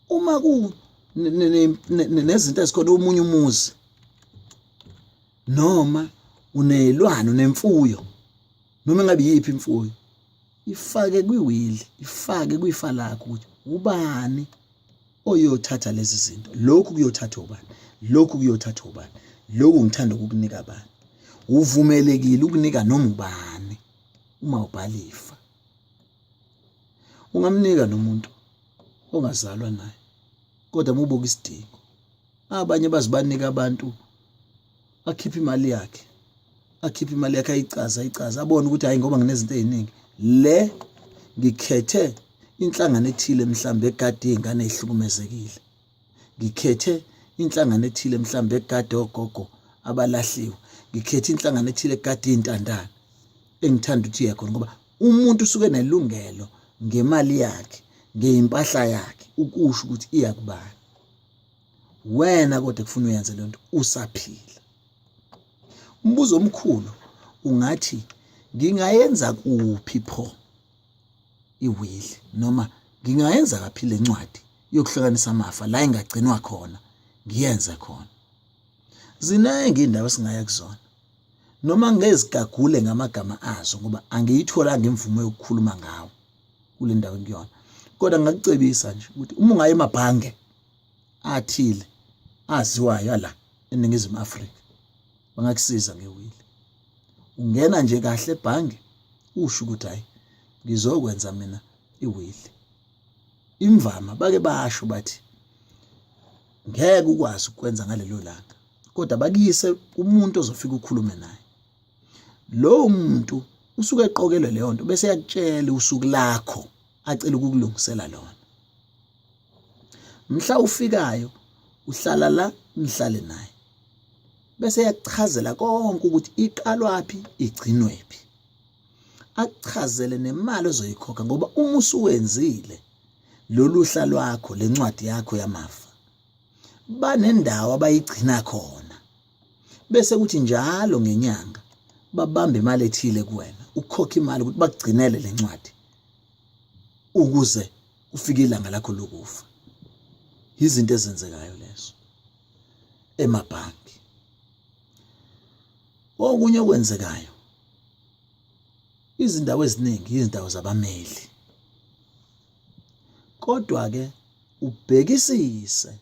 uma ku nezinto ezikhona omunye umuzi noma unelwano nemfuyo noma ngabe yiphi imfuyo ifake kwiwili ifake kwifa lakho ukuthi ubani oyothatha lezi zinto lokhu kuyothatha ubani lokhu kuyothatha ubani lokhu ngithanda ukukunika abani uvumelekile ukunika noma ubani uma ubhalifa ungamnika nomuntu ongazalwa naye kodwa mubuka isidingo abanye bazibanika abantu akhipha imali yakhe ayicaza abone ukuthi hayi ngoba nginezinto eziningi le ngikhethe inhlangano ethile mhlambe egade izingane ezihlukumezekile ngikhethe inhlangano ethile mhlambe egade ogogo abalahliwe ngikhethe inhlangano ethile egade izintandane engithanda ukuthi iyakhona ngoba umuntu usuke nelungelo ngemali yakhe ngeimpahla yakhe ukusho ukuthi iyakubani wena kodwa kufuna uyenze lento usaphila umbuzo omkhulu ungathi ngingayenza kuphi pho iwili noma ngingayenza kaphi lencwadi yokuhlukanisa amafa la ingagcinwa khona ngiyenze khona ziningi indaba singaya kuzona noma ngezigagule ngamagama azo ngoba angiyitholanga imvumo yokukhuluma ngawo kule ndawo engiyona kodwa ngakucebisa nje ukuthi uma ungaye emabhange athile aziwayo la eNingizimu Afrika bangakusiza ngewili ungena nje kahle ebhange usho ukuthi hayi ngizokwenza mina iwili imvama bake basho bathi ngeke ukwazi ukwenza ngalelo langa kodwa bakuyise umuntu ozofika ukukhulume naye lo muntu usuke eqokelwe leyo nto bese yakutshela usuku lakho acela ukukulungisela lona mhla ufikayo uhlala la nihlale naye bese yakuchazela konke ukuthi iqalwapi igcinwephi akuchazele nemali ozoyikhokha ngoba uma usuwenzile loluhla lwakho lencwadi yakho yamafa banendawo abayigcina khona bese kuthi njalo ngenyanga babamba imali ethile kuwena ukhokha imali ukuthi bakugcinele lencwadi ukuze ufike ilanga lakho lokufa izinto ezenzekayo lezo emabhanki okunye okwenzekayo izindawo eziningi izindawo zabameli kodwa ke ubhekisise